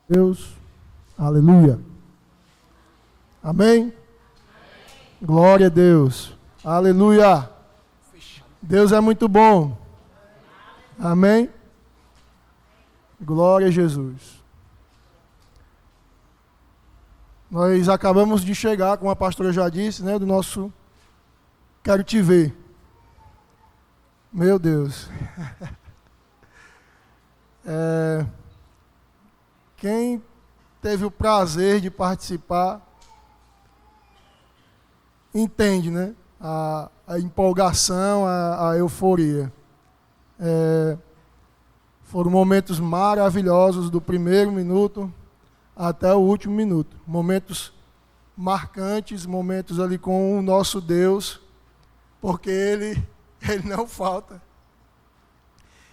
Deus, aleluia, amém? Glória a Deus, aleluia, Deus é muito bom, amém? Glória a Jesus. Nós acabamos de chegar, como a pastora já disse, né, do nosso Quero Te Ver. Meu Deus. Quem teve o prazer de participar entende, né? A empolgação, a euforia. Foram momentos maravilhosos do primeiro minuto até o último minuto. Momentos marcantes, momentos ali com o nosso Deus, porque Ele não falta.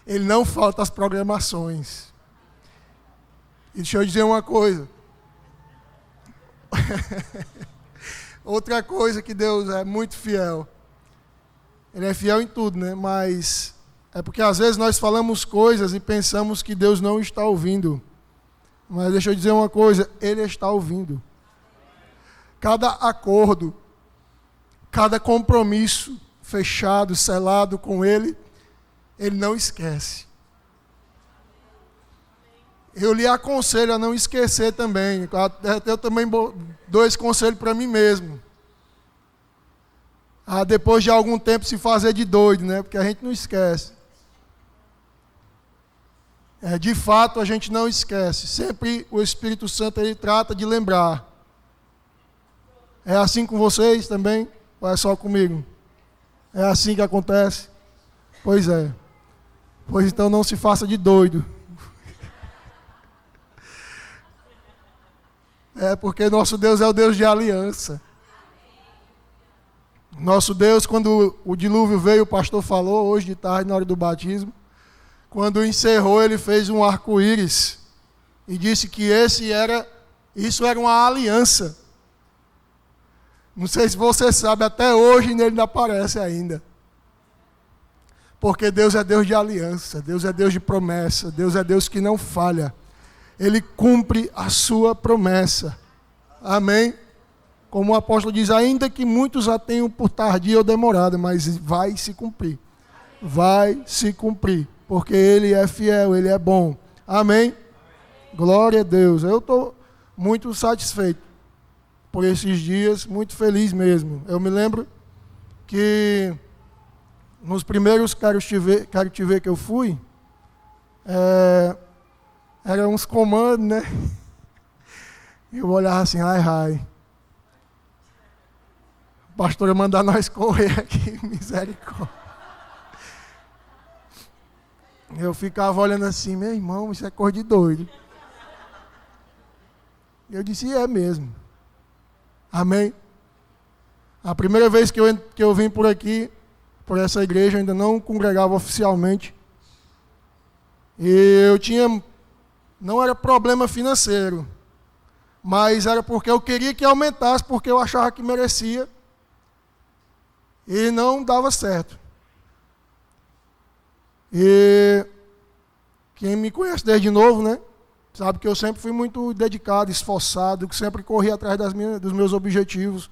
Ele não falta às programações. E deixa eu dizer uma coisa. Outra coisa que Deus é muito fiel. Ele é fiel em tudo, né? Mas é porque às vezes nós falamos coisas e pensamos que Deus não está ouvindo. Mas deixa eu dizer uma coisa, Ele está ouvindo. Cada acordo, cada compromisso fechado, selado com Ele, Ele não esquece. Eu lhe aconselho a não esquecer também. Eu também dou esse conselho para mim mesmo. Depois de algum tempo se fazer de doido, né? Porque a gente não esquece. De fato, a gente não esquece. Sempre o Espírito Santo ele trata de lembrar. É assim com vocês também? Ou é só comigo? É assim que acontece? Pois é. Pois então não se faça de doido. Porque nosso Deus é o Deus de aliança. Nosso Deus, quando o dilúvio veio, o pastor falou hoje de tarde, na hora do batismo, quando encerrou, ele fez um arco-íris e disse que isso era uma aliança. Não sei se você sabe, até hoje ele ainda aparece ainda. Porque Deus é Deus de aliança, Deus é Deus de promessa, Deus é Deus que não falha. Ele cumpre a sua promessa. Amém? Como o apóstolo diz, ainda que muitos a tenham por tardia ou demorada, mas vai se cumprir. Vai se cumprir, porque Ele é fiel, Ele é bom. Amém? Glória a Deus. Eu estou muito satisfeito por esses dias, muito feliz mesmo. Eu me lembro que nos primeiros Quero Te Ver que eu fui, eram uns comandos, né? Eu olhava assim, ai. O pastor ia mandar nós correr aqui, misericórdia. Eu ficava olhando assim, meu irmão, isso é coisa de doido. Eu disse, é mesmo. Amém? A primeira vez que eu vim por aqui, por essa igreja, eu ainda não congregava oficialmente. E não era problema financeiro, mas era porque eu queria que aumentasse, porque eu achava que merecia, e não dava certo. E quem me conhece desde novo, né, sabe que eu sempre fui muito dedicado, esforçado, que sempre corri atrás dos meus objetivos.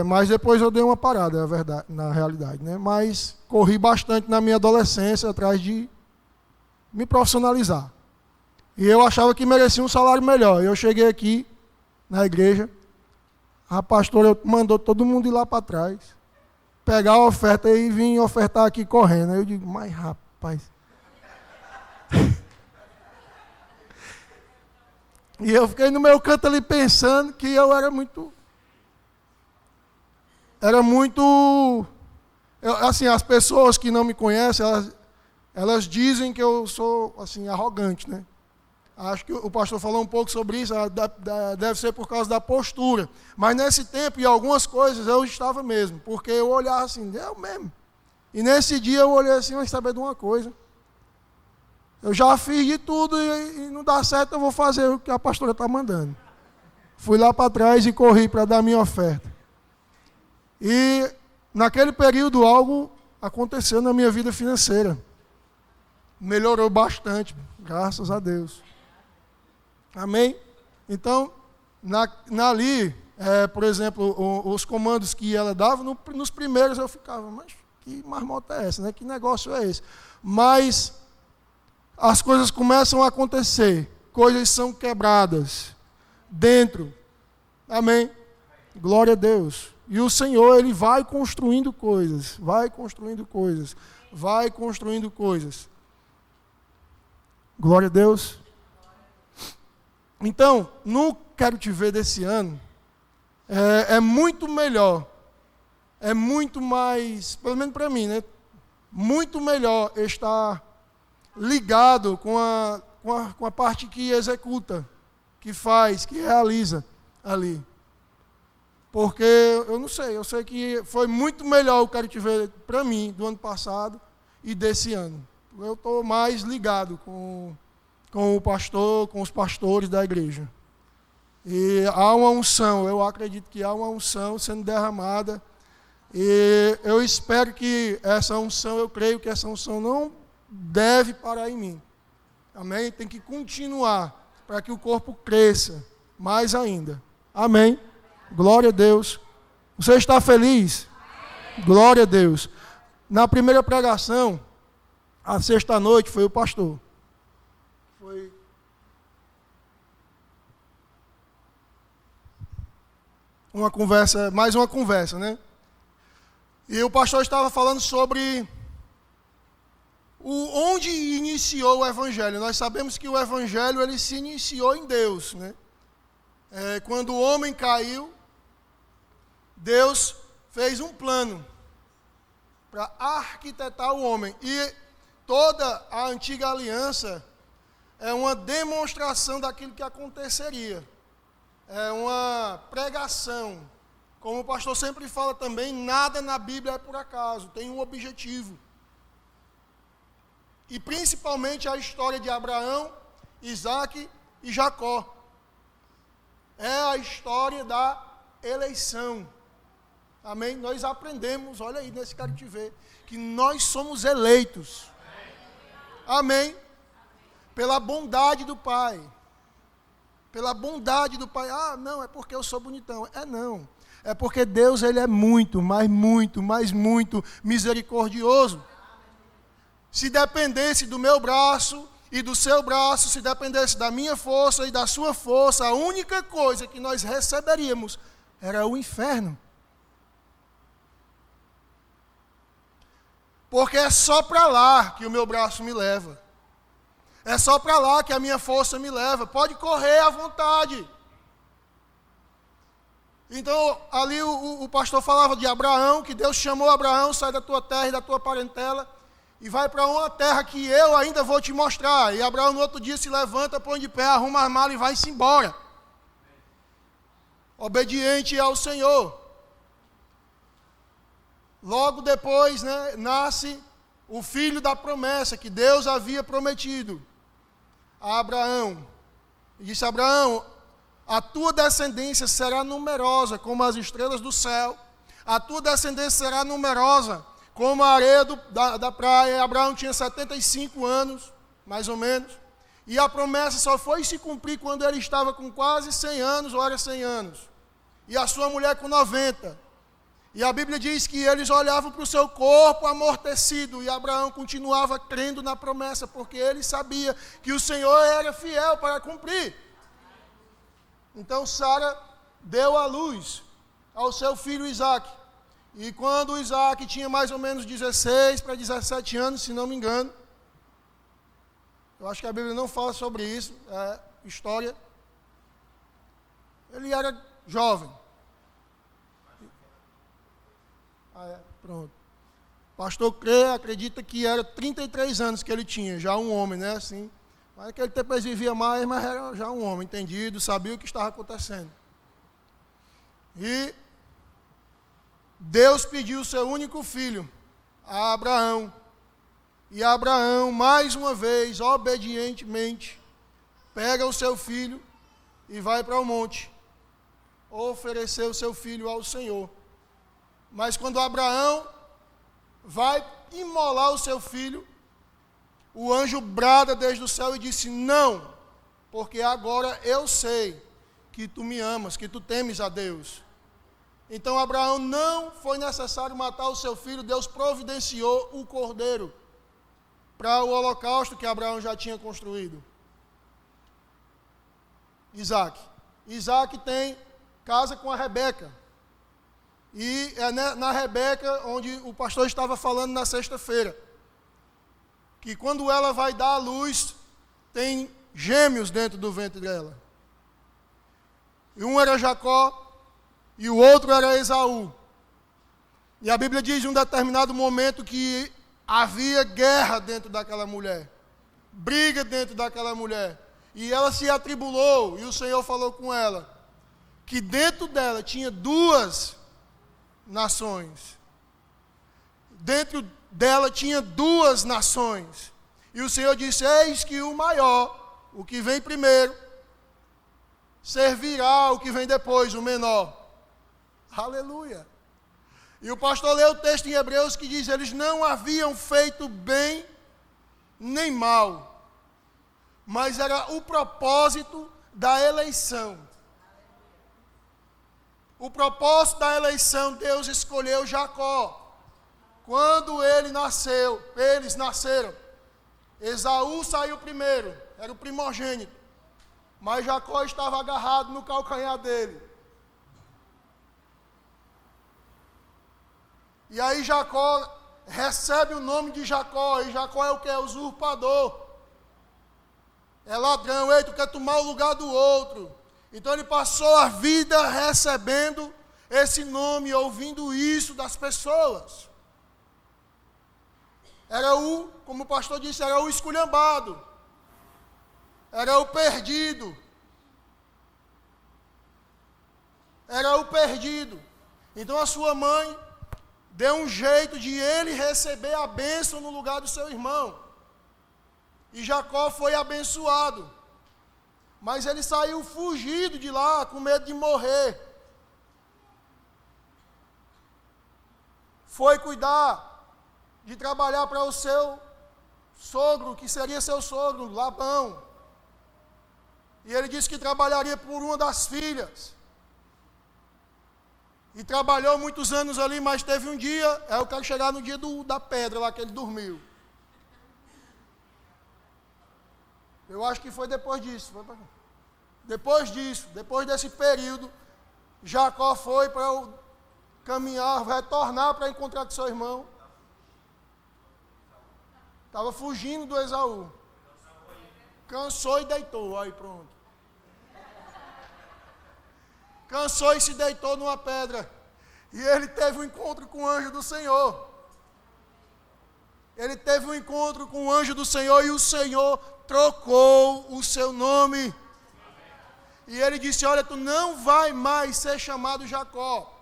Mas depois eu dei uma parada, na realidade, né? Mas corri bastante na minha adolescência atrás de me profissionalizar. E eu achava que merecia um salário melhor. Eu cheguei aqui na igreja, a pastora mandou todo mundo ir lá para trás, pegar a oferta e vir ofertar aqui correndo. Aí eu digo, mas rapaz. E eu fiquei no meu canto ali pensando que eu era muito... assim, as pessoas que não me conhecem, elas dizem que eu sou, assim, arrogante, né? Acho que o pastor falou um pouco sobre isso, deve ser por causa da postura. Mas nesse tempo, e algumas coisas, eu estava mesmo, porque eu olhava assim, eu mesmo. E nesse dia eu olhei assim, mas saber de uma coisa. Eu já fiz de tudo e não dá certo, eu vou fazer o que a pastora está mandando. Fui lá para trás e corri para dar minha oferta. E naquele período algo aconteceu na minha vida financeira. Melhorou bastante, graças a Deus. Amém? Então, ali, por exemplo, os comandos que ela dava, nos primeiros eu ficava, mas que marmota é essa, né? Que negócio é esse? Mas as coisas começam a acontecer, coisas são quebradas dentro. Amém? Glória a Deus. E o Senhor, Ele vai construindo coisas, vai construindo coisas, vai construindo coisas. Glória a Deus. Então, no Quero Te Ver desse ano, é muito melhor, é muito mais, pelo menos para mim, né? Muito melhor estar ligado com a parte que executa, que faz, que realiza ali. Porque, eu sei que foi muito melhor o Quero Te Ver para mim, do ano passado e desse ano. Eu estou mais ligado com o pastor, com os pastores da igreja. E há uma unção, eu acredito que há uma unção sendo derramada. E eu espero que essa unção, eu creio que essa unção não deve parar em mim. Amém? Tem que continuar para que o corpo cresça mais ainda. Amém? Glória a Deus. Você está feliz? Glória a Deus. Na primeira pregação, a sexta-noite, foi o pastor. Foi uma conversa, mais uma conversa, né? E o pastor estava falando sobre onde iniciou o Evangelho. Nós sabemos que o Evangelho ele se iniciou em Deus, né? Quando o homem caiu, Deus fez um plano para arquitetar o homem. E toda a antiga aliança é uma demonstração daquilo que aconteceria. É uma pregação. Como o pastor sempre fala também, nada na Bíblia é por acaso, tem um objetivo. E principalmente a história de Abraão, Isaque e Jacó. É a história da eleição. Amém? Nós aprendemos, olha aí nesse Quero Te Ver, que nós somos eleitos. Amém? Pela bondade do Pai. Pela bondade do Pai. Ah, não, é porque eu sou bonitão. Não. É porque Deus ele é muito, mas muito, mas muito misericordioso. Se dependesse do meu braço e do seu braço, se dependesse da minha força e da sua força, a única coisa que nós receberíamos era o inferno. Porque é só para lá que o meu braço me leva. É só para lá que a minha força me leva. Pode correr à vontade. Então, ali o pastor falava de Abraão, que Deus chamou Abraão, sai da tua terra e da tua parentela, e vai para uma terra que eu ainda vou te mostrar. E Abraão no outro dia se levanta, põe de pé, arruma as malas e vai-se embora. Obediente ao Senhor. Logo depois, né, nasce o filho da promessa que Deus havia prometido a Abraão. E disse: Abraão, a tua descendência será numerosa como as estrelas do céu, a tua descendência será numerosa como a areia da praia. E Abraão tinha 75 anos, mais ou menos, e a promessa só foi se cumprir quando ele estava com quase 100 anos, ou era 100 anos, e a sua mulher com 90. E a Bíblia diz que eles olhavam para o seu corpo amortecido, e Abraão continuava crendo na promessa, porque ele sabia que o Senhor era fiel para cumprir. Então Sara deu à luz ao seu filho Isaque. E quando Isaque tinha mais ou menos 16 para 17 anos, se não me engano, eu acho que a Bíblia não fala sobre isso, é história. Ele era jovem. Pronto. Pastor crê, acredita que era 33 anos que ele tinha, já um homem, né? Assim. Mas naquele tempo ele vivia mais, mas era já um homem entendido, sabia o que estava acontecendo. E Deus pediu o seu único filho a Abraão. E Abraão, mais uma vez, obedientemente, pega o seu filho e vai para o monte oferecer o seu filho ao Senhor. Mas quando Abraão vai imolar o seu filho, o anjo brada desde o céu e disse: não, porque agora eu sei que tu me amas, que tu temes a Deus. Então Abraão não foi necessário matar o seu filho, Deus providenciou o cordeiro para o holocausto que Abraão já tinha construído. Isaac tem casa com a Rebeca. E é na Rebeca onde o pastor estava falando na sexta-feira, que quando ela vai dar à luz, tem gêmeos dentro do ventre dela. E um era Jacó e o outro era Esaú. E a Bíblia diz em um determinado momento que havia guerra dentro daquela mulher, briga dentro daquela mulher. E ela se atribulou, e o Senhor falou com ela, que dentro dela tinha duas nações. Dentro dela tinha duas nações. E o Senhor disse, eis que o maior, o que vem primeiro, servirá o que vem depois, o menor. Aleluia. E o pastor leu o texto em Hebreus que diz, eles não haviam feito bem nem mal, mas era o propósito da eleição. O propósito da eleição, Deus escolheu Jacó. Quando eles nasceram, Esaú saiu primeiro, era o primogênito, mas Jacó estava agarrado no calcanhar dele. E aí Jacó recebe o nome de Jacó, e Jacó é o que? É usurpador. É ladrão, tu quer tomar o lugar do outro. Então ele passou a vida recebendo esse nome, ouvindo isso das pessoas. Era como o pastor disse, era o esculhambado. Era o perdido. Era o perdido. Então a sua mãe deu um jeito de ele receber a bênção no lugar do seu irmão. E Jacó foi abençoado. Mas ele saiu fugido de lá, com medo de morrer. Foi cuidar de trabalhar para o seu sogro, que seria seu sogro, Labão. E ele disse que trabalharia por uma das filhas. E trabalhou muitos anos ali, mas teve um dia, eu quero chegar no dia da pedra lá que ele dormiu. Eu acho que foi depois disso. Depois desse período, Jacó foi para caminhar, retornar para encontrar com seu irmão. Estava fugindo do Esaú. Cansou e deitou, aí pronto. Cansou e se deitou numa pedra. E ele teve um encontro com o anjo do Senhor. Ele teve um encontro com o anjo do Senhor e o Senhor trocou o seu nome. E ele disse, olha, tu não vai mais ser chamado Jacó.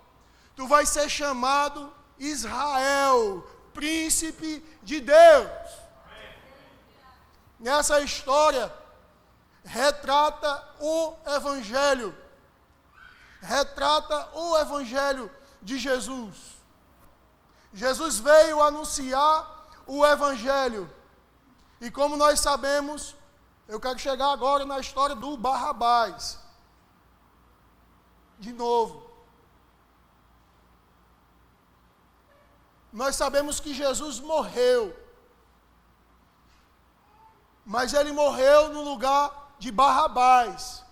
Tu vai ser chamado Israel, príncipe de Deus. Nessa história, retrata o Evangelho. Retrata o Evangelho de Jesus. Jesus veio anunciar o Evangelho. E como nós sabemos, eu quero chegar agora na história do Barrabás. De novo. Nós sabemos que Jesus morreu. Mas ele morreu no lugar de Barrabás.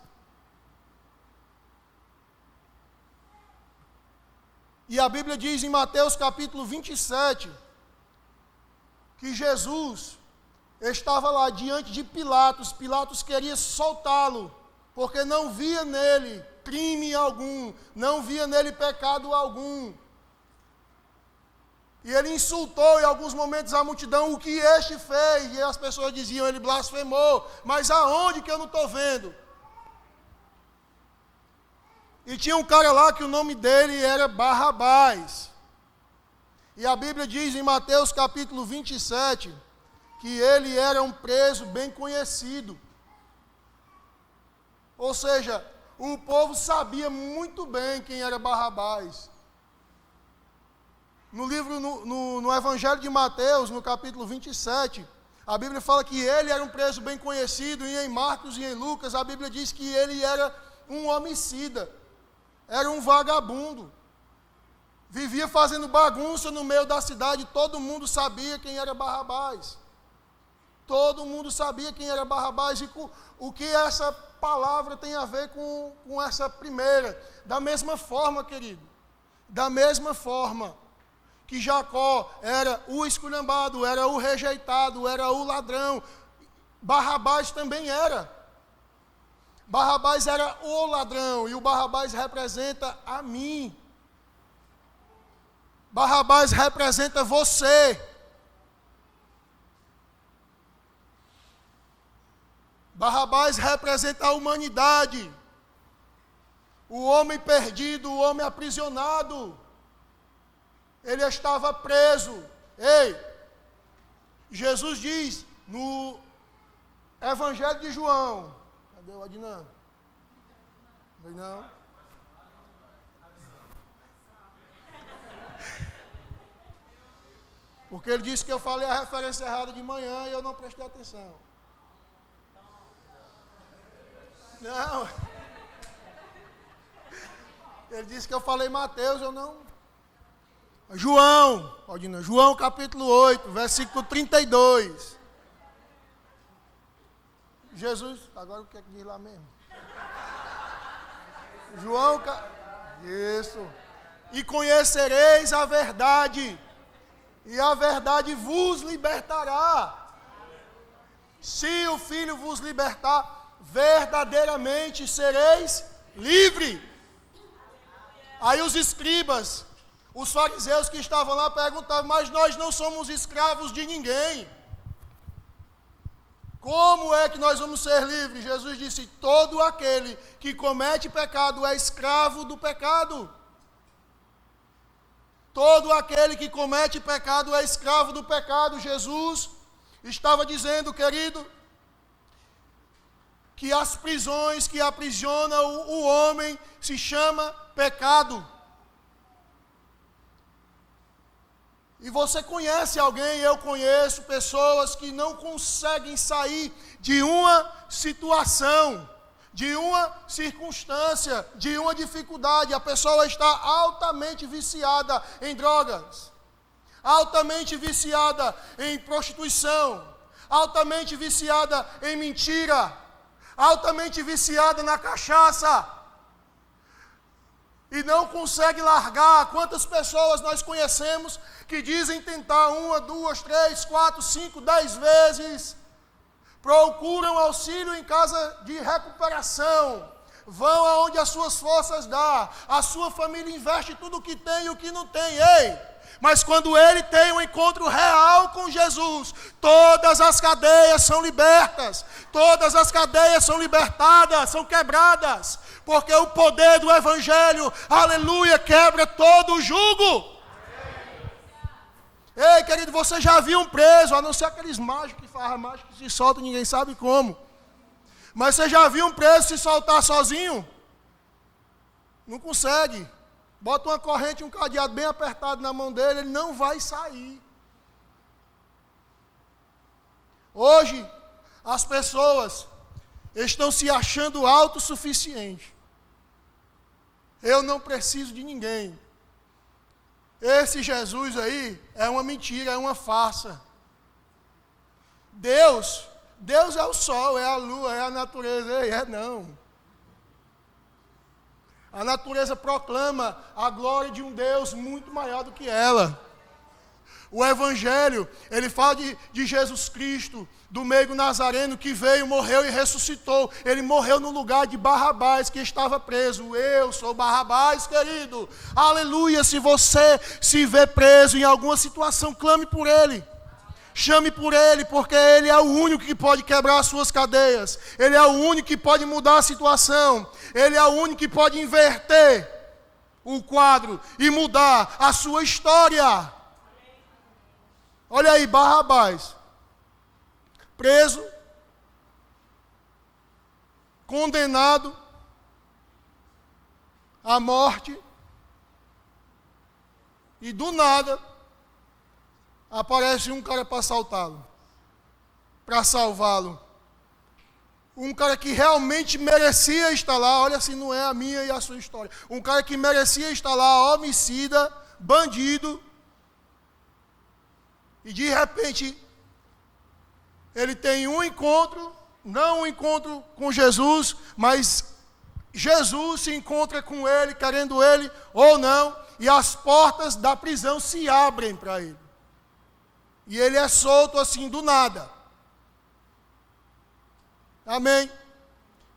E a Bíblia diz em Mateus capítulo 27, que Jesus estava lá diante de Pilatos. Pilatos queria soltá-lo, porque não via nele crime algum, não via nele pecado algum. E ele insultou em alguns momentos a multidão, o que este fez, e as pessoas diziam, ele blasfemou, mas aonde que eu não estou vendo? E tinha um cara lá que o nome dele era Barrabás. E a Bíblia diz em Mateus capítulo 27, que ele era um preso bem conhecido. Ou seja, o povo sabia muito bem quem era Barrabás. No livro, no Evangelho de Mateus, no capítulo 27, A Bíblia fala que ele era um preso bem conhecido, e em Marcos e em Lucas a Bíblia diz que ele era um homicida, era um vagabundo. Vivia fazendo bagunça no meio da cidade, todo mundo sabia quem era Barrabás. Todo mundo sabia quem era Barrabás. E o que essa palavra tem a ver com essa primeira? Da mesma forma, querido, da mesma forma que Jacó era o esculhambado, era o rejeitado, era o ladrão, Barrabás também era. Barrabás era o ladrão, e o Barrabás representa a mim. Barrabás representa você. Barrabás representa a humanidade. O homem perdido, o homem aprisionado. Ele estava preso. Ei, Jesus diz no Evangelho de João. Cadê o Adnan? Não. Porque ele disse que eu falei a referência errada de manhã e eu não prestei atenção. Não. Ele disse que eu falei Mateus, eu não. João, Aldina, João capítulo 8, versículo 32. Jesus, agora o que é que diz lá mesmo? João, isso. E conhecereis a verdade, e a verdade vos libertará. Se o Filho vos libertar, verdadeiramente sereis livres. Aí os escribas, os fariseus que estavam lá perguntavam, mas nós não somos escravos de ninguém. Como é que nós vamos ser livres? Jesus disse, todo aquele que comete pecado é escravo do pecado. Todo aquele que comete pecado é escravo do pecado. Jesus estava dizendo, querido, que as prisões que aprisionam o homem se chama pecado. E você conhece alguém, eu conheço pessoas que não conseguem sair de uma situação, de uma circunstância, de uma dificuldade. A pessoa está altamente viciada em drogas, altamente viciada em prostituição, altamente viciada em mentira, altamente viciada na cachaça, e não consegue largar. Quantas pessoas nós conhecemos que dizem tentar 1, 2, 3, 4, 5, 10 vezes, procuram auxílio em casa de recuperação, vão aonde as suas forças dão, a sua família investe tudo o que tem e o que não tem, mas quando ele tem um encontro real com Jesus, todas as cadeias são libertas, todas as cadeias são libertadas, são quebradas, porque o poder do Evangelho, aleluia, quebra todo o jugo. Ei, querido, você já viu um preso, a não ser aqueles mágicos que fazem mágica que se soltam, ninguém sabe como. Mas você já viu um preso se soltar sozinho? Não consegue. Bota uma corrente, um cadeado bem apertado na mão dele, ele não vai sair. Hoje, as pessoas estão se achando autossuficientes. Eu não preciso de ninguém. Esse Jesus aí é uma mentira, é uma farsa. Deus é o sol, é a lua, é a natureza, não. A natureza proclama a glória de um Deus muito maior do que ela. O Evangelho, ele fala de Jesus Cristo, do meigo nazareno que veio, morreu e ressuscitou. Ele morreu no lugar de Barrabás, que estava preso. Eu sou Barrabás, querido. Aleluia, se você se vê preso em alguma situação, clame por ele. Chame por ele, porque ele é o único que pode quebrar as suas cadeias. Ele é o único que pode mudar a situação. Ele é o único que pode inverter o quadro e mudar a sua história. Olha aí, Barrabás, preso, condenado à morte, e do nada aparece um cara para assaltá-lo. para salvá-lo. Um cara que realmente merecia estar lá, olha assim, não é a minha e a sua história. Um cara que merecia estar lá, homicida, bandido, e de repente, ele tem um encontro, não um encontro com Jesus, mas Jesus se encontra com ele, querendo ele ou não, e as portas da prisão se abrem para ele. E ele é solto assim do nada. Amém?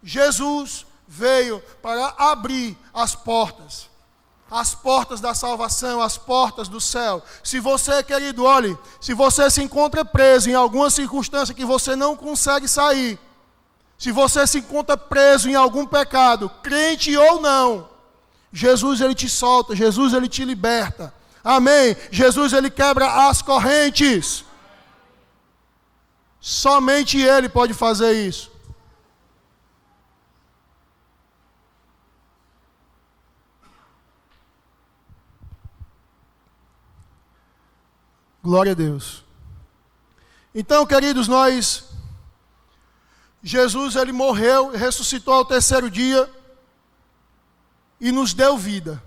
Jesus veio para abrir as portas da salvação, as portas do céu. Se você, querido, olhe, se você se encontra preso em alguma circunstância que você não consegue sair, se você se encontra preso em algum pecado, crente ou não, Jesus, ele te solta, Jesus, ele te liberta. Amém? Jesus, ele quebra as correntes. Somente ele pode fazer isso. Glória a Deus. Então, queridos, Jesus, ele morreu, ressuscitou ao terceiro dia e nos deu vida.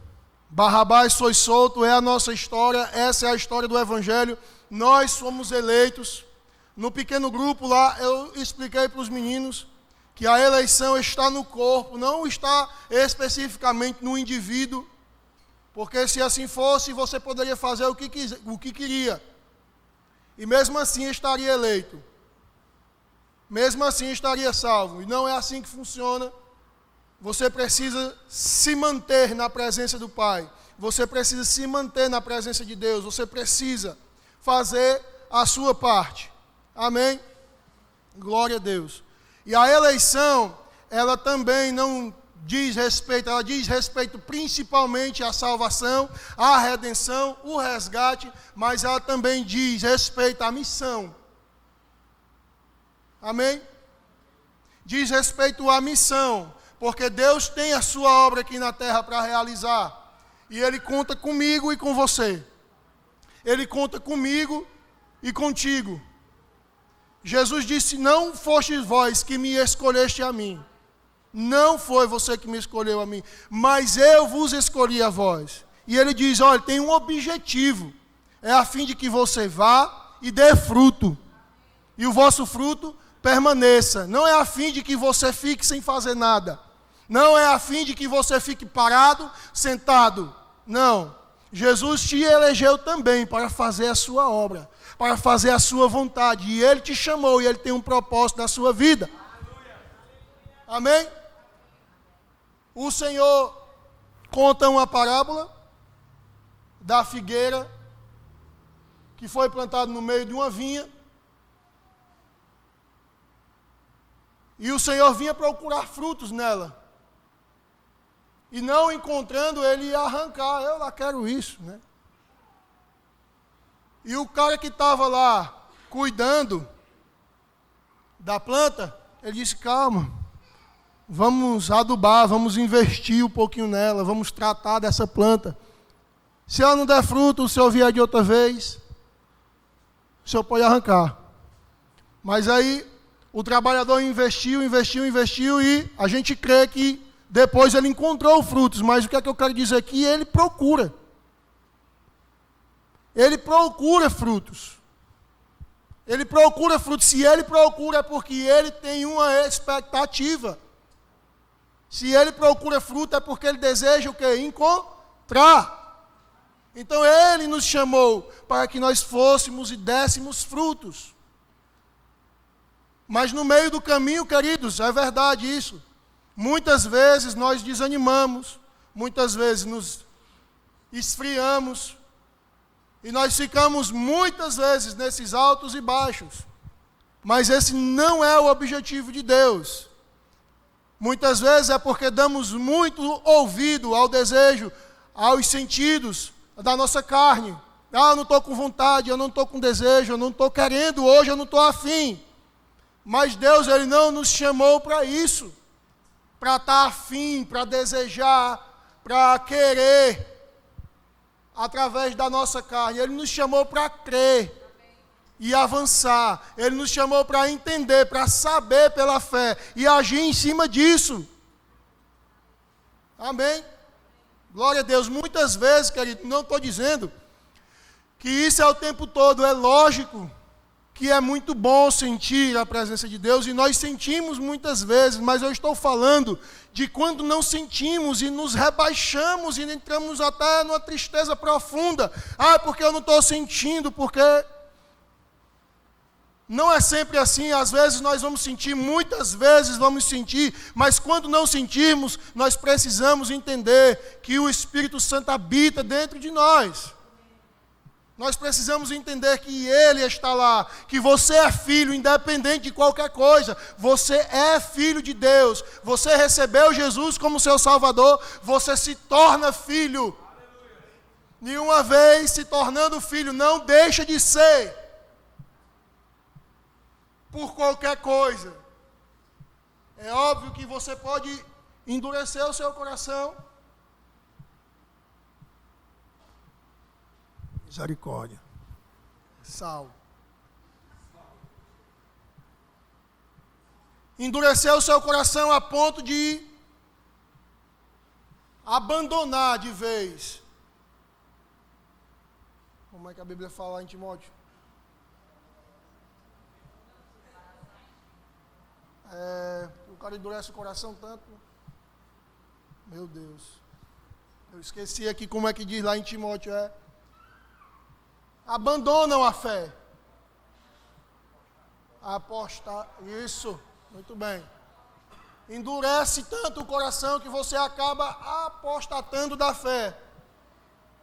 Barrabás foi solto, é a nossa história, essa é a história do Evangelho. Nós somos eleitos. No pequeno grupo lá, eu expliquei para os meninos que a eleição está no corpo, não está especificamente no indivíduo. Porque se assim fosse, você poderia fazer o que queria. E mesmo assim estaria eleito. Mesmo assim estaria salvo. E não é assim que funciona. Você precisa se manter na presença do Pai. Você precisa se manter na presença de Deus. Você precisa fazer a sua parte. Amém? Glória a Deus. E a eleição, ela também não diz respeito, ela diz respeito principalmente à salvação, à redenção, o resgate, mas ela também diz respeito à missão. Amém? Diz respeito à missão, porque Deus tem a sua obra aqui na terra para realizar, e Ele conta comigo e com você. Ele conta comigo e contigo. Jesus disse, não fostes vós que me escolheste a mim. Não foi você que me escolheu a mim, mas eu vos escolhi a vós. E ele diz, olha, tem um objetivo, é a fim de que você vá e dê fruto, e o vosso fruto permaneça. Não é a fim de que você fique sem fazer nada, não é a fim de que você fique parado, sentado, não. Jesus te elegeu também para fazer a sua obra, para fazer a sua vontade, e Ele te chamou, e Ele tem um propósito na sua vida. Amém? O Senhor conta uma parábola da figueira que foi plantada no meio de uma vinha. E o Senhor vinha procurar frutos nela. E não encontrando, ele ia arrancar. Eu lá quero isso, né? E o cara que estava lá cuidando da planta, ele disse, calma. Vamos adubar, vamos investir um pouquinho nela, vamos tratar dessa planta. Se ela não der fruto, o senhor vier de outra vez, o senhor pode arrancar. Mas aí, o trabalhador investiu e a gente crê que depois ele encontrou frutos. Mas o que é que eu quero dizer aqui? Ele procura. Ele procura frutos. Ele procura frutos. Se ele procura é porque ele tem uma expectativa. Se ele procura fruto é porque ele deseja o quê? Encontrar. Então ele nos chamou para que nós fôssemos e dessemos frutos. Mas no meio do caminho, queridos, é verdade isso. Muitas vezes nós desanimamos, muitas vezes nos esfriamos, e nós ficamos muitas vezes nesses altos e baixos. Mas esse não é o objetivo de Deus. Muitas vezes é porque damos muito ouvido ao desejo, aos sentidos da nossa carne. Ah, eu não estou com vontade, eu não estou com desejo, eu não estou querendo hoje, eu não estou afim. Mas Deus, Ele não nos chamou para isso. Para estar afim, para desejar, para querer, através da nossa carne. Ele nos chamou para crer. e avançar. Ele nos chamou para entender, para saber pela fé e agir em cima disso. Amém? Glória a Deus. Muitas vezes, querido, não estou dizendo que isso é o tempo todo. É lógico que é muito bom sentir a presença de Deus, e nós sentimos muitas vezes, mas eu estou falando de quando não sentimos e nos rebaixamos e entramos até numa tristeza profunda. Porque eu não estou sentindo, porque não é sempre assim. Às vezes nós vamos sentir, muitas vezes vamos sentir, mas quando não sentirmos, nós precisamos entender que o Espírito Santo habita dentro de nós. Nós precisamos entender que Ele está lá, que você é filho, independente de qualquer coisa. Você é filho de Deus. Você recebeu Jesus como seu Salvador, você se torna filho. E uma vez se tornando filho, não deixa de ser por qualquer coisa. É óbvio que você pode endurecer o seu coração. Misericórdia. Sal. Endureceu o seu coração a ponto de abandonar de vez. Como é que a Bíblia fala em Timóteo? O cara endurece o coração tanto. Meu Deus. Eu esqueci aqui como é que diz lá em Timóteo. Abandonam a fé. Isso, muito bem. Endurece tanto o coração que você acaba apostatando da fé.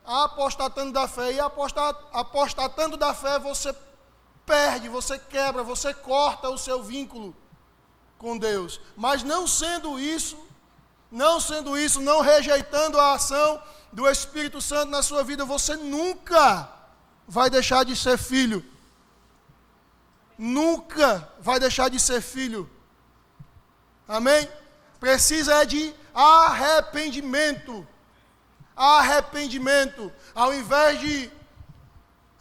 Apostatando da fé. E apostatando da fé, você perde, você quebra, você corta o seu vínculo com Deus. Mas não sendo isso, não rejeitando a ação do Espírito Santo na sua vida, você nunca vai deixar de ser filho. Nunca vai deixar de ser filho. Amém? Precisa de arrependimento. Arrependimento. Ao invés de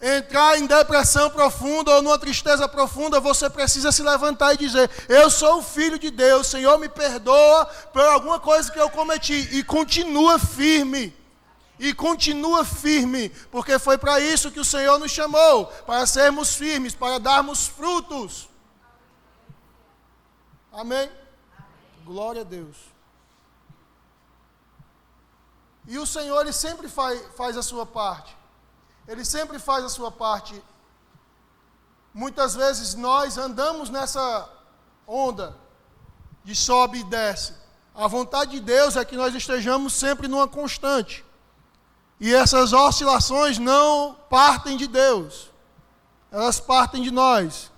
entrar em depressão profunda ou numa tristeza profunda, você precisa se levantar e dizer: eu sou o filho de Deus, Senhor, me perdoa por alguma coisa que eu cometi. E continua firme. E continua firme, porque foi para isso que o Senhor nos chamou, para sermos firmes, para darmos frutos. Amém? Glória a Deus. E o Senhor, Ele sempre faz a sua parte. Ele sempre faz a sua parte. Muitas vezes nós andamos nessa onda de sobe e desce. A vontade de Deus é que nós estejamos sempre numa constante. E essas oscilações não partem de Deus. Elas partem de nós.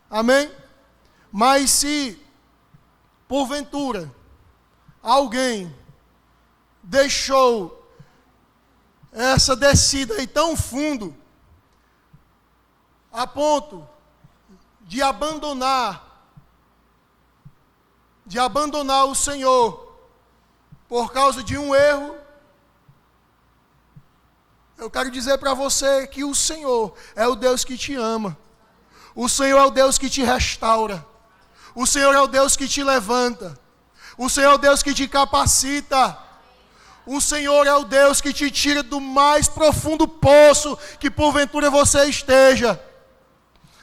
Amém? Mas se, porventura, alguém deixou essa descida aí tão fundo, a ponto de abandonar o Senhor por causa de um erro, eu quero dizer para você que o Senhor é o Deus que te ama. O Senhor é o Deus que te restaura. O Senhor é o Deus que te levanta. O Senhor é o Deus que te capacita. O Senhor é o Deus que te tira do mais profundo poço que porventura você esteja.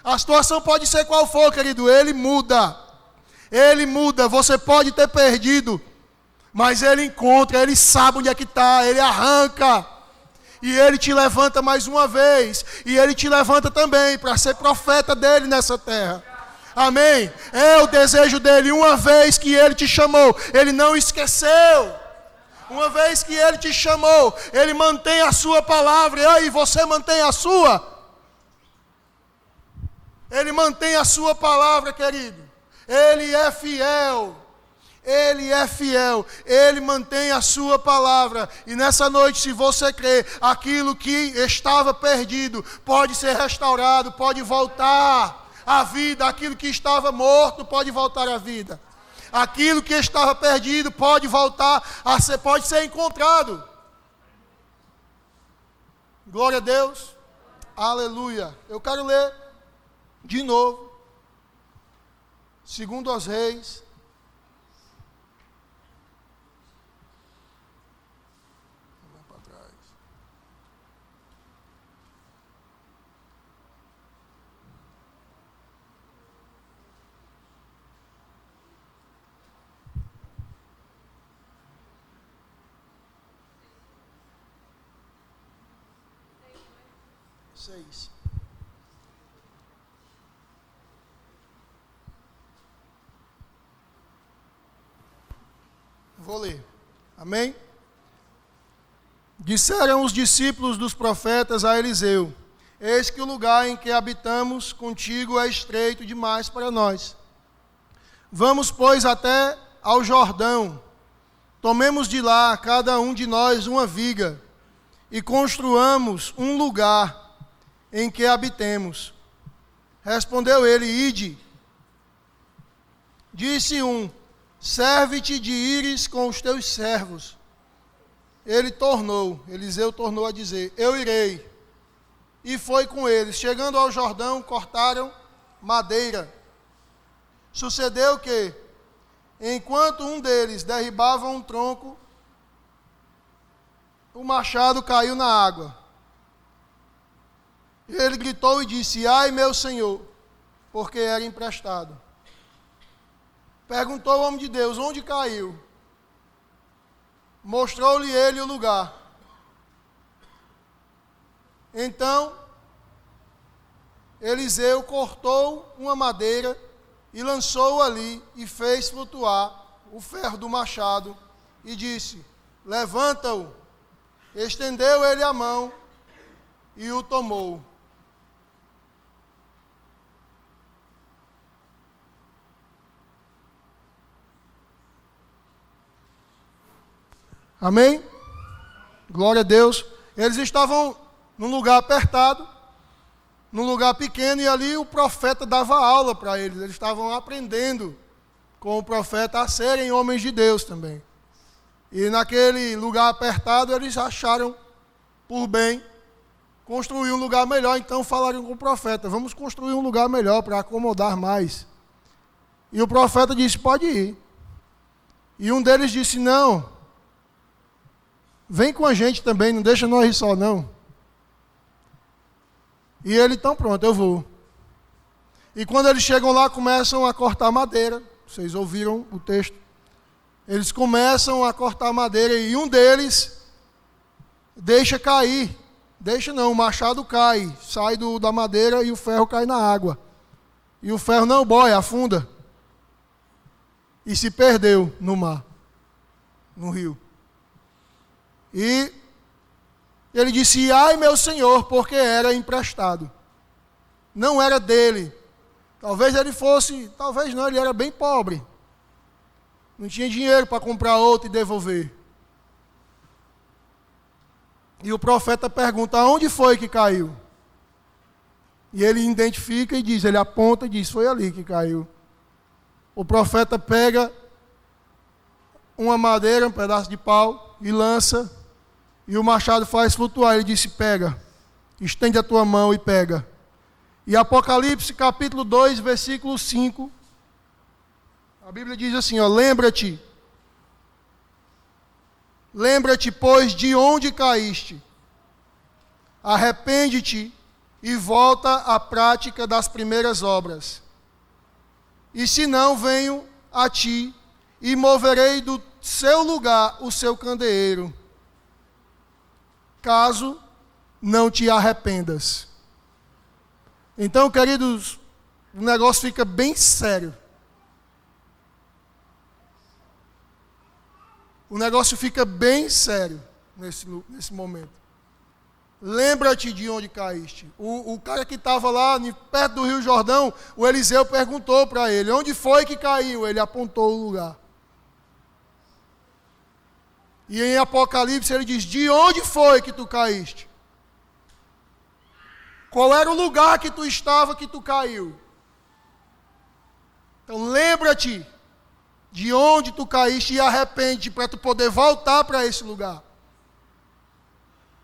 A situação pode ser qual for, querido, Ele muda. Ele muda, você pode ter perdido, mas Ele encontra, Ele sabe onde é que está, Ele arranca. E Ele te levanta mais uma vez. E Ele te levanta também para ser profeta dEle nessa terra. Amém? É o desejo dEle. Uma vez que Ele te chamou, Ele não esqueceu. Uma vez que Ele te chamou, Ele mantém a sua palavra. E aí, você mantém a sua? Ele mantém a sua palavra, querido. Ele é fiel. Ele é fiel, Ele mantém a sua palavra. E nessa noite, se você crê, aquilo que estava perdido pode ser restaurado, pode voltar à vida. Aquilo que estava morto pode voltar à vida. Aquilo que estava perdido pode voltar a ser, pode ser encontrado. Glória a Deus. Aleluia. Eu quero ler De novo, segundo aos Reis, para trás. Seis. Vou ler. Amém? Disseram os discípulos dos profetas a Eliseu: eis que o lugar em que habitamos contigo é estreito demais para nós. Vamos, pois, até ao Jordão. Tomemos de lá, cada um de nós, uma viga, e construamos um lugar em que habitemos. Respondeu ele: ide. Disse um: serve-te de ires com os teus servos. Eliseu tornou a dizer: eu irei. E foi com eles. Chegando ao Jordão, cortaram madeira. Sucedeu que, enquanto um deles derribava um tronco, o machado caiu na água. Ele gritou e disse: ai, meu senhor, porque era emprestado. Perguntou o homem de Deus: onde caiu? Mostrou-lhe ele o lugar. Então, Eliseu cortou uma madeira e lançou ali e fez flutuar o ferro do machado e disse: levanta-o. Estendeu ele a mão e o tomou. Amém? Glória a Deus. Eles estavam num lugar apertado, num lugar pequeno, e ali o profeta dava aula para eles. Eles estavam aprendendo com o profeta a serem homens de Deus também. E naquele lugar apertado, eles acharam por bem construir um lugar melhor. Então falaram com o profeta: vamos construir um lugar melhor para acomodar mais. E o profeta disse: pode ir. E um deles disse: não, vem com a gente também, não deixa nós ir só não. E ele: então pronto, eu vou. E quando eles chegam lá, começam a cortar madeira. Vocês ouviram o texto. Eles começam a cortar madeira e um deles deixa cair. Deixa não, o machado cai, sai da madeira e o ferro cai na água. E o ferro não boia, afunda. E se perdeu no mar, no rio. E ele disse: ai, meu senhor, porque era emprestado. Não era dele. Talvez ele fosse, talvez não, ele era bem pobre. Não tinha dinheiro para comprar outro e devolver. E o profeta pergunta: aonde foi que caiu? E ele identifica e diz, ele aponta e diz: foi ali que caiu. O profeta pega uma madeira, um pedaço de pau, e lança, e o machado faz flutuar. Ele disse: pega, estende a tua mão e pega. E Apocalipse capítulo 2, versículo 5, a Bíblia diz assim, lembra-te, pois, de onde caíste, arrepende-te e volta à prática das primeiras obras. E se não, venho a ti e moverei do seu lugar o seu candeeiro, caso não te arrependas. Então, queridos, o negócio fica bem sério. O negócio fica bem sério nesse momento. Lembra-te de onde caíste. O cara que estava lá perto do Rio Jordão, o Eliseu perguntou para ele: onde foi que caiu? Ele apontou o lugar. E em Apocalipse ele diz: de onde foi que tu caíste? Qual era o lugar que tu estava que tu caiu? Então lembra-te de onde tu caíste e arrepende para tu poder voltar para esse lugar.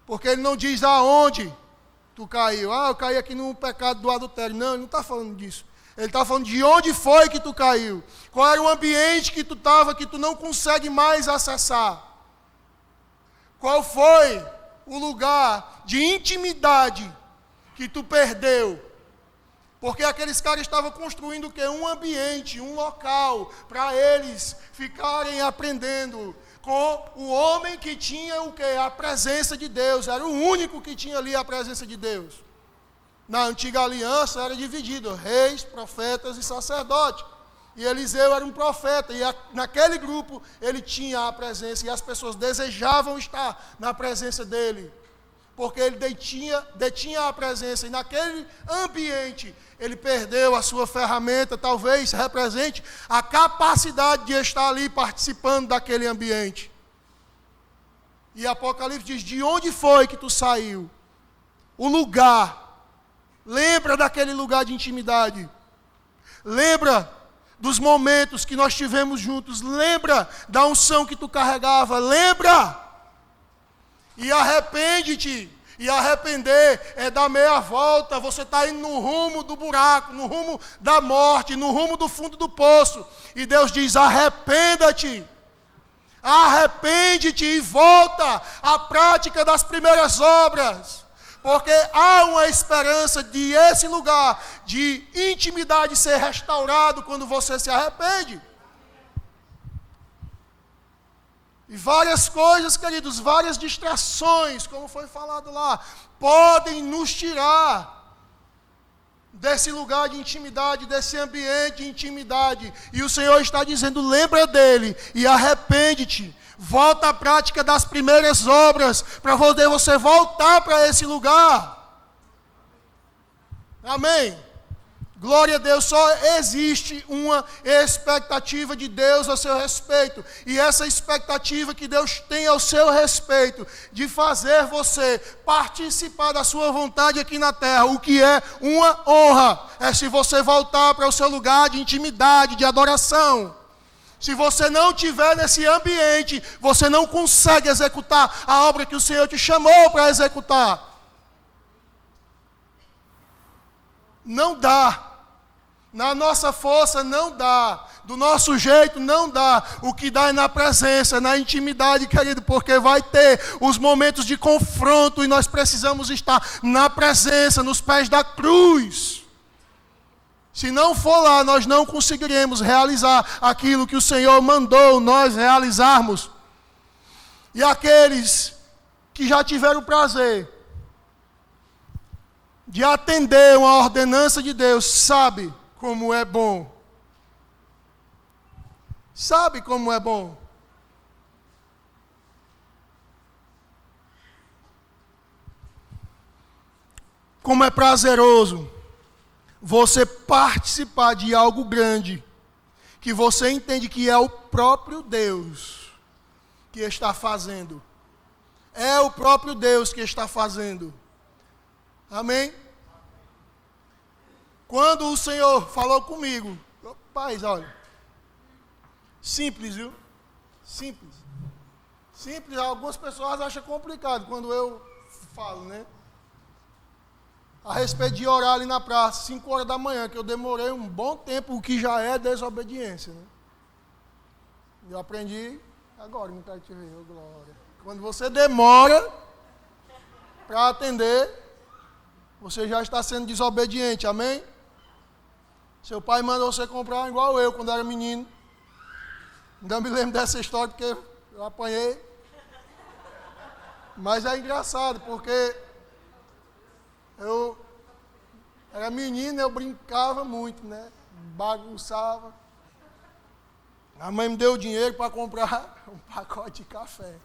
Porque ele não diz aonde tu caiu. Eu caí aqui no pecado do adultério. Não, ele não está falando disso. Ele está falando de onde foi que tu caiu. Qual era o ambiente que tu estava que tu não consegue mais acessar. Qual foi o lugar de intimidade que tu perdeu. Porque aqueles caras estavam construindo o quê? Um ambiente, um local, para eles ficarem aprendendo com o homem que tinha o quê? A presença de Deus. Era o único que tinha ali a presença de Deus. Na antiga aliança era dividido, reis, profetas e sacerdotes. E Eliseu era um profeta, e naquele grupo ele tinha a presença, e as pessoas desejavam estar na presença dele. Porque ele detinha a presença, e naquele ambiente ele perdeu a sua ferramenta, talvez represente a capacidade de estar ali participando daquele ambiente. E Apocalipse diz, de onde foi que tu saiu? O lugar. Lembra daquele lugar de intimidade. Lembra dos momentos que nós tivemos juntos. Lembra da unção que tu carregava. Lembra. E arrepende-te. E arrepender é dar meia volta. Você está indo no rumo do buraco, no rumo da morte, no rumo do fundo do poço. E Deus diz, arrependa-te. Arrepende-te e volta à prática das primeiras obras. Porque há uma esperança de esse lugar de intimidade ser restaurado quando você se arrepende. E várias coisas, queridos, várias distrações, como foi falado lá, podem nos tirar desse lugar de intimidade, desse ambiente de intimidade. E o Senhor está dizendo, lembra dele e arrepende-te. Volta à prática das primeiras obras, para poder você voltar para esse lugar. Amém? Glória a Deus, só existe uma expectativa de Deus a seu respeito. E essa expectativa que Deus tem ao seu respeito, de fazer você participar da sua vontade aqui na terra, o que é uma honra, é se você voltar para o seu lugar de intimidade, de adoração. Se você não estiver nesse ambiente, você não consegue executar a obra que o Senhor te chamou para executar. Não dá. Na nossa força não dá. Do nosso jeito não dá. O que dá é na presença, na intimidade, querido, porque vai ter os momentos de confronto e nós precisamos estar na presença, nos pés da cruz. Se não for lá, nós não conseguiremos realizar aquilo que o Senhor mandou nós realizarmos. E aqueles que já tiveram o prazer de atender uma ordenança de Deus, sabe como é bom. Sabe como é bom. Como é prazeroso você participar de algo grande, que você entende que é o próprio Deus que está fazendo. É o próprio Deus que está fazendo. Amém? Quando o Senhor falou comigo, rapaz, olha, simples, viu? Simples. Simples, algumas pessoas acham complicado quando eu falo, né? A respeito de orar ali na praça, 5 horas da manhã, que eu demorei um bom tempo, o que já é desobediência, né? Eu aprendi agora, não quero te ver, oh, glória. Quando você demora para atender, você já está sendo desobediente, amém? Seu pai mandou você comprar igual eu, quando era menino. Ainda me lembro dessa história, porque eu apanhei. Mas é engraçado, porque eu era menino, eu brincava muito, né? Bagunçava. A mãe me deu dinheiro para comprar um pacote de café.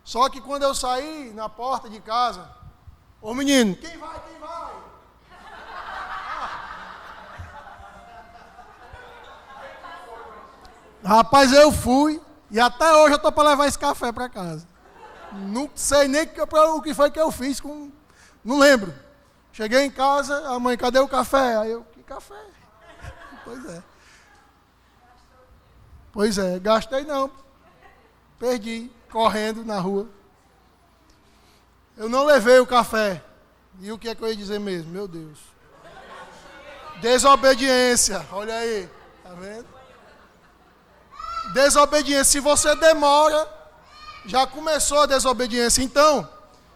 Só que quando eu saí na porta de casa, ô menino, quem vai, quem vai? Rapaz, eu fui, e até hoje eu estou para levar esse café para casa. Não sei nem o que foi que eu fiz, não lembro. Cheguei em casa, a mãe, cadê o café? Aí eu, que café? Pois é, gastei não. Perdi, correndo na rua. Eu não levei o café. E o que é que eu ia dizer mesmo? Meu Deus. Desobediência. Olha aí. Tá vendo? Desobediência. Se você demora, já começou a desobediência. Então,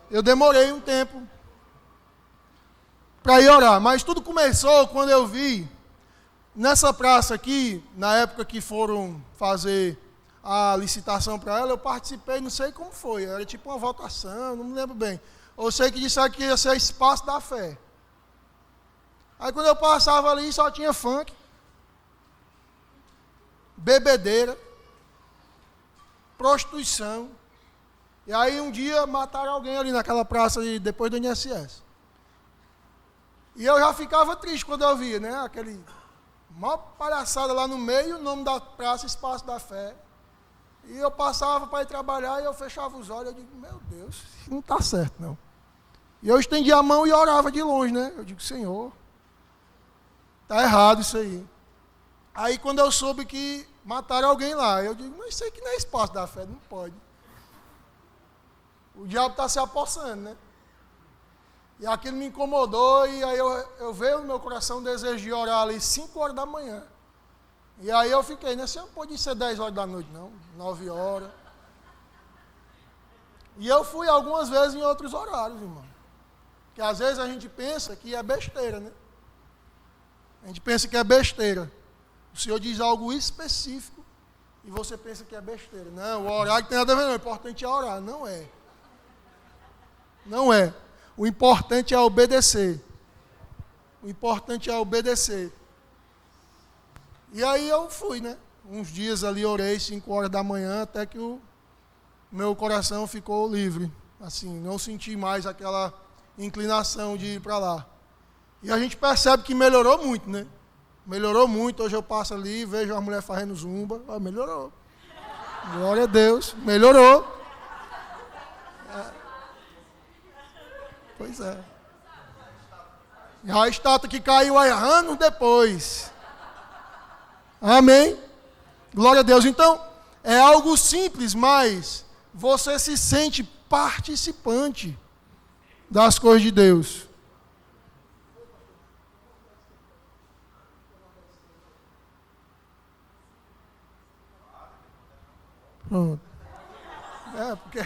eu demorei um tempo para ir orar. Mas tudo começou quando eu vi, nessa praça aqui, na época que foram fazer a licitação para ela, eu participei, não sei como foi, era tipo uma votação, não me lembro bem. Eu sei que disseram que ia ser espaço da fé. Aí quando eu passava ali, só tinha funk, bebedeira, prostituição. E aí um dia mataram alguém ali naquela praça ali, depois do INSS. E eu já ficava triste quando eu via, né? Aquele uma palhaçada lá no meio, o nome da praça, Espaço da Fé. E eu passava para ir trabalhar e eu fechava os olhos. Eu digo, meu Deus, isso não está certo, não. E eu estendia a mão e orava de longe, né? Eu digo, Senhor, está errado isso aí. Aí quando eu soube que mataram alguém lá, eu digo, mas isso aqui não é Espaço da Fé, não pode. O diabo está se apossando, né? E aquilo me incomodou e aí eu veio no meu coração o desejo de orar ali 5 horas da manhã. E aí eu fiquei, né? Não pode ser 10 horas da noite, não. 9 horas. E eu fui algumas vezes em outros horários, irmão. Porque às vezes a gente pensa que é besteira, né? A gente pensa que é besteira. O Senhor diz algo específico e você pensa que é besteira. Não, o horário tem nada a ver, não. O importante é orar. Não é. Não é. O importante é obedecer. O importante é obedecer. E aí eu fui, né? Uns dias ali orei 5 horas da manhã até que o meu coração ficou livre. Assim, não senti mais aquela inclinação de ir para lá. E a gente percebe que melhorou muito, né? Melhorou muito. Hoje eu passo ali, vejo a mulher fazendo zumba. Ah, melhorou. Glória a Deus. Melhorou. Pois é. E a estátua que caiu aí anos depois. Amém? Glória a Deus. Então, é algo simples, mas você se sente participante das coisas de Deus. Pronto. É, porque...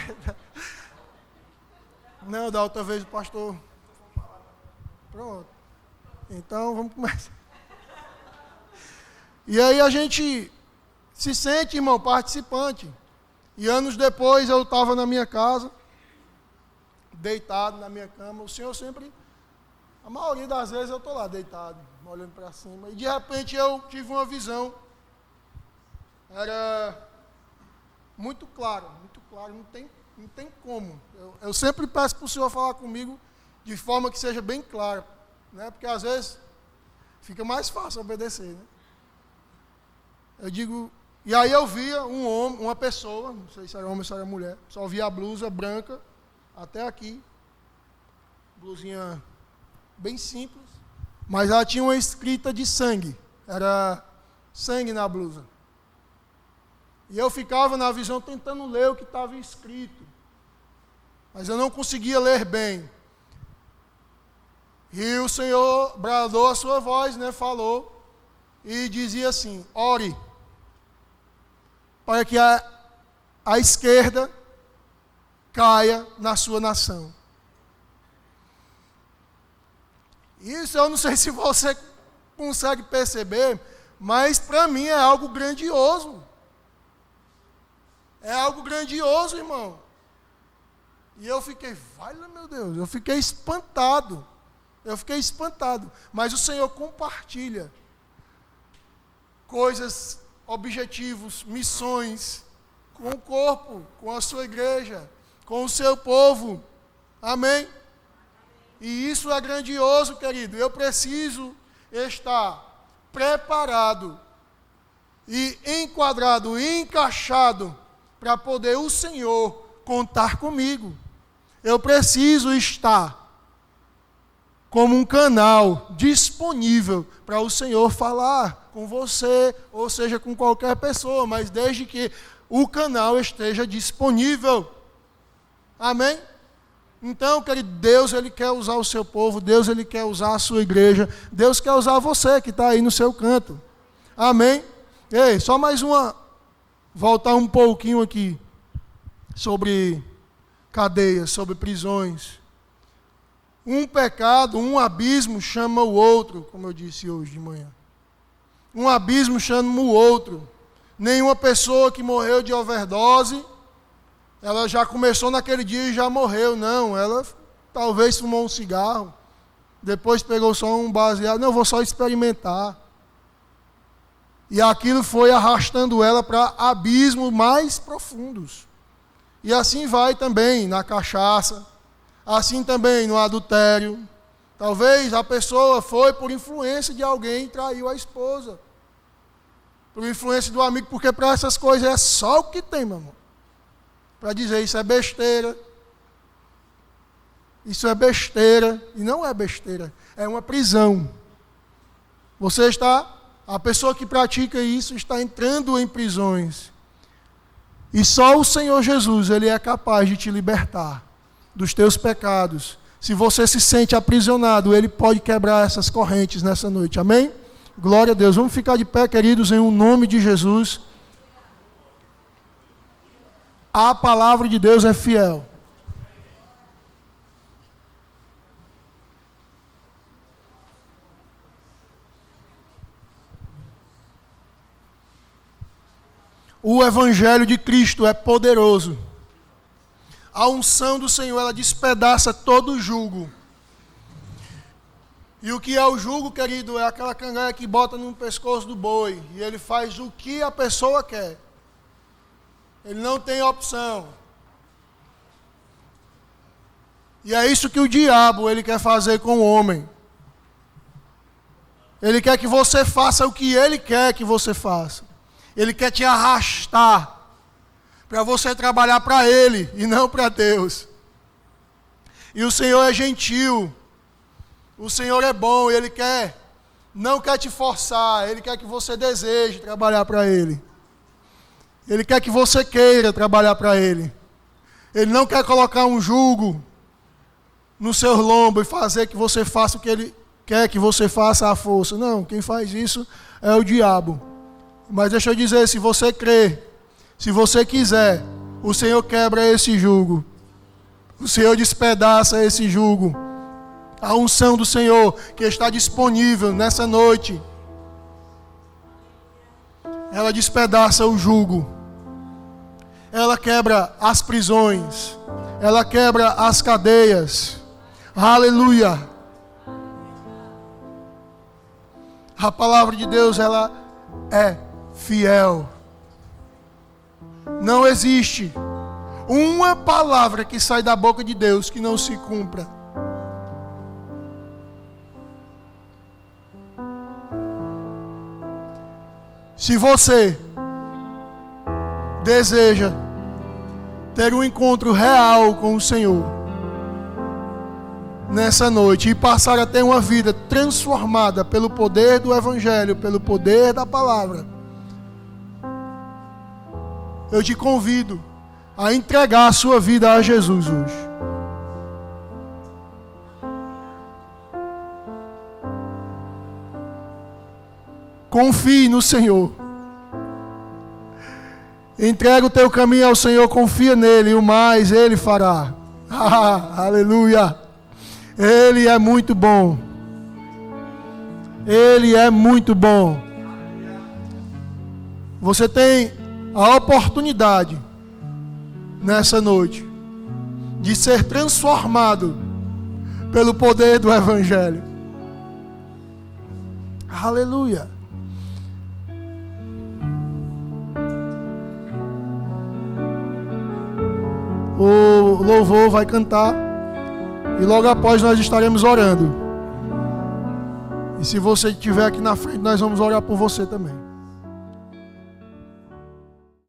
Não, da outra vez o pastor... Pronto. Então, vamos começar. E aí a gente se sente, irmão, participante. E anos depois eu estava na minha casa, deitado na minha cama. O Senhor sempre, a maioria das vezes eu estou lá deitado, olhando para cima. E de repente eu tive uma visão. Era muito claro, não tem como. Eu sempre peço para o Senhor falar comigo de forma que seja bem clara, né? Porque às vezes fica mais fácil obedecer, né? Eu digo, e aí eu via um homem, uma pessoa, não sei se era homem ou se era mulher, só via a blusa branca até aqui, blusinha bem simples, mas ela tinha uma escrita de sangue, era sangue na blusa. E eu ficava na visão tentando ler o que estava escrito, mas eu não conseguia ler bem. E o Senhor bradou a sua voz, né, falou, e dizia assim, ore, para que a esquerda caia na sua nação. Isso eu não sei se você consegue perceber, mas para mim é algo grandioso. É algo grandioso, irmão. E eu fiquei, vale meu Deus, eu fiquei espantado. Mas o Senhor compartilha coisas, objetivos, missões com o corpo, com a sua igreja, com o seu povo. Amém? E isso é grandioso, querido. Eu preciso estar preparado e enquadrado, e encaixado para poder o Senhor contar comigo. Eu preciso estar como um canal disponível para o Senhor falar com você, ou seja, com qualquer pessoa, mas desde que o canal esteja disponível. Amém? Então, querido, Deus ele quer usar o seu povo, Deus ele quer usar a sua igreja, Deus quer usar você que está aí no seu canto. Amém? Ei, só mais uma, voltar um pouquinho aqui sobre cadeias, sobre prisões. Um pecado, um abismo chama o outro, como eu disse hoje de manhã. Um abismo chama o outro. Nenhuma pessoa que morreu de overdose, ela já começou naquele dia e já morreu. Não, ela talvez fumou um cigarro, depois pegou só um baseado. Não, eu vou só experimentar. E aquilo foi arrastando ela para abismos mais profundos. E assim vai também na cachaça, assim também no adultério. Talvez a pessoa foi por influência de alguém e traiu a esposa. Por influência do amigo, porque para essas coisas é só o que tem, meu irmão. Para dizer isso é besteira. Isso é besteira. E não é besteira. É uma prisão. A pessoa que pratica isso está entrando em prisões. E só o Senhor Jesus, Ele é capaz de te libertar dos teus pecados. Se você se sente aprisionado, Ele pode quebrar essas correntes nessa noite. Amém? Glória a Deus. Vamos ficar de pé, queridos, em nome de Jesus. A palavra de Deus é fiel. O Evangelho de Cristo é poderoso. A unção do Senhor, ela despedaça todo o jugo. E o que é o jugo, querido, é aquela cangaia que bota no pescoço do boi. E ele faz o que a pessoa quer. Ele não tem opção. E é isso que o diabo, ele quer fazer com o homem. Ele quer que você faça o que ele quer que você faça. Ele quer te arrastar para você trabalhar para Ele e não para Deus. E o Senhor é gentil. O Senhor é bom. Ele não quer te forçar. Ele quer que você deseje trabalhar para Ele. Ele quer que você queira trabalhar para Ele. Ele não quer colocar um jugo no seu lombo e fazer que você faça o que Ele quer que você faça à força. Não, quem faz isso é o diabo. Mas deixa eu dizer, se você crer, se você quiser, o Senhor quebra esse jugo. O Senhor despedaça esse jugo. A unção do Senhor que está disponível nessa noite, ela despedaça o jugo. Ela quebra as prisões. Ela quebra as cadeias. Aleluia. A palavra de Deus, ela é fiel. Não existe uma palavra que sai da boca de Deus que não se cumpra. Se você deseja ter um encontro real com o Senhor nessa noite e passar a ter uma vida transformada pelo poder do Evangelho, pelo poder da palavra, eu te convido a entregar a sua vida a Jesus hoje. Confie no Senhor. Entrega o teu caminho ao Senhor, confia nele, e o mais Ele fará. Aleluia. Ele é muito bom. Ele é muito bom. Você tem a oportunidade nessa noite de ser transformado pelo poder do Evangelho. Aleluia. O louvor vai cantar e logo após nós estaremos orando. E se você estiver aqui na frente, nós vamos orar por você também.